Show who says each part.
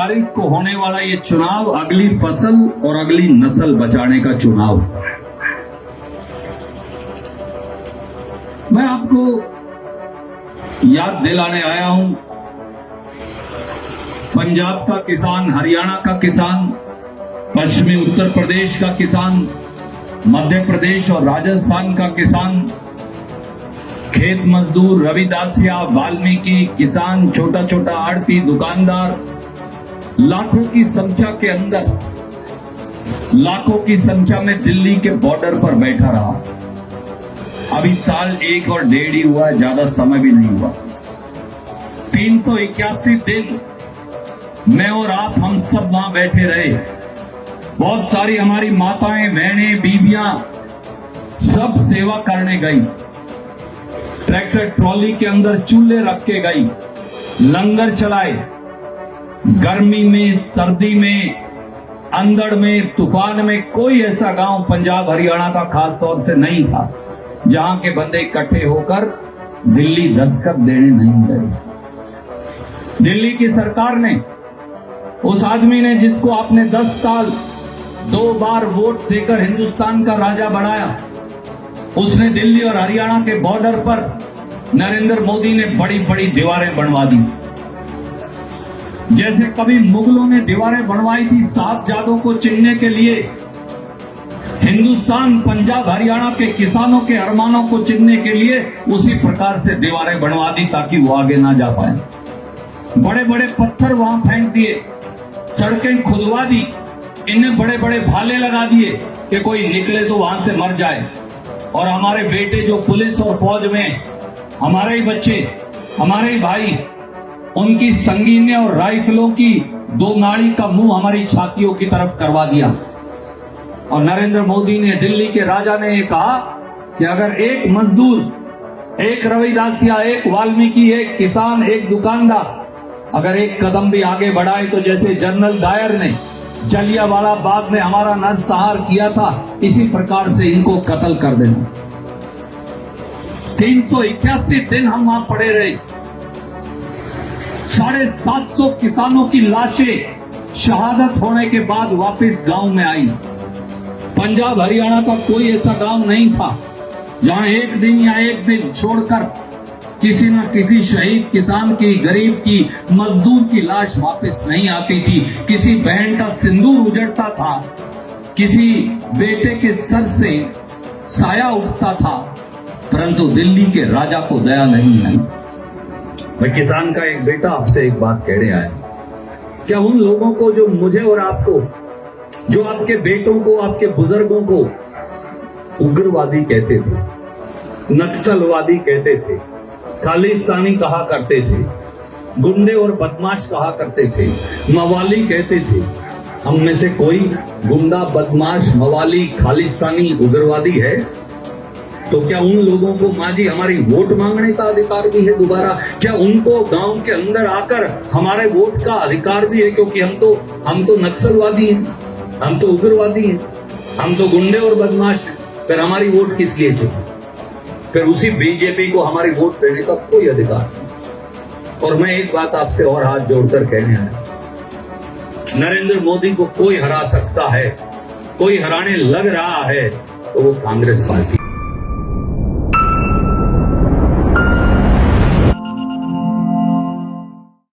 Speaker 1: तारीख को होने वाला ये चुनाव अगली फसल और अगली नस्ल बचाने का चुनाव। मैं आपको याद दिलाने आया हूं, पंजाब का किसान, हरियाणा का किसान, पश्चिमी उत्तर प्रदेश का किसान, मध्य प्रदेश और राजस्थान का किसान, खेत मजदूर, रविदासिया, वाल्मीकि, किसान, छोटा छोटा आड़ती, दुकानदार, लाखों की संख्या के अंदर, लाखों की संख्या में दिल्ली के बॉर्डर पर बैठा रहा। अभी साल 1 और 1.5 ही हुआ, ज्यादा समय भी नहीं हुआ। 381 दिन मैं और आप, हम सब वहां बैठे रहे। बहुत सारी हमारी माताएं, बहनें, बीबियां सब सेवा करने गई। ट्रैक्टर ट्रॉली के अंदर चूल्हे रख के गई, लंगर चलाए। गर्मी में, सर्दी में, अंधड़ में, तूफान में कोई ऐसा गांव पंजाब हरियाणा का खास तौर से नहीं था जहां के बंदे इकट्ठे होकर दिल्ली दस्तखत देने नहीं गए। दिल्ली की सरकार ने, उस आदमी ने जिसको आपने 10 साल 2 बार वोट देकर हिंदुस्तान का राजा बनाया, उसने दिल्ली और हरियाणा के बॉर्डर पर नरेंद्र मोदी ने बड़ी बड़ी दीवारें बनवा दी। जैसे कभी मुगलों ने दीवारें बनवाई थी साहबजादों को चिन्हने के लिए, हिंदुस्तान पंजाब हरियाणा के किसानों के अरमानों को चिन्हने के लिए उसी प्रकार से दीवारें बनवा दी ताकि वो आगे ना जा पाए। बड़े बड़े पत्थर वहां फेंक दिए, सड़कें खुदवा दी, इन्हें बड़े बड़े भाले लगा दिए कि कोई निकले तो वहां से मर जाए। और हमारे बेटे जो पुलिस और फौज में, हमारे ही बच्चे, हमारे ही भाई, उनकी संगीने और राइफलों की 2 नाड़ी का मुंह हमारी छातियों की तरफ करवा दिया। और नरेंद्र मोदी ने, दिल्ली के राजा ने ये कहा कि अगर एक मजदूर, एक रविदासिया, एक वाल्मीकि, एक किसान, एक दुकानदार अगर एक कदम भी आगे बढ़ाए तो जैसे जनरल डायर ने जलियांवाला बाग में हमारा नरसंहार किया था, इसी प्रकार से इनको कत्ल कर देना। 381 दिन हम वहां पड़े रहे। 750 किसानों की लाशें शहादत होने के बाद वापस गांव में आई। पंजाब हरियाणा का कोई ऐसा गांव नहीं था जहां एक दिन या एक दिन छोड़कर किसी न किसी शहीद किसान की, गरीब की, मजदूर की लाश वापस नहीं आती थी। किसी बहन का सिंदूर उजड़ता था, किसी बेटे के सर से साया उठता था, परंतु दिल्ली के राजा को दया नहीं आई। मैं किसान का एक बेटा आपसे एक बात कहने आया। क्या उन लोगों को जो मुझे और आपको, जो आपके बेटों को, आपके बुजुर्गों को उग्रवादी कहते थे, नक्सलवादी कहते थे, खालिस्तानी कहा करते थे, गुंडे और बदमाश कहा करते थे, मवाली कहते थे, हम में से कोई गुंडा, बदमाश, मवाली, खालिस्तानी, उग्रवादी है? तो क्या उन लोगों को माजी हमारी वोट मांगने का अधिकार भी है दोबारा? क्या उनको गांव के अंदर आकर हमारे वोट का अधिकार भी है? क्योंकि हम तो नक्सलवादी हैं, हम तो उग्रवादी हैं, हम तो गुंडे और बदमाश हैं, फिर हमारी वोट किस लिए चाहिए? फिर उसी बीजेपी को हमारी वोट देने का कोई अधिकार नहीं। और मैं एक बात आपसे और हाथ जोड़कर कहने आया, नरेंद्र मोदी को कोई हरा सकता है, कोई हराने लग रहा है तो वो कांग्रेस पार्टी।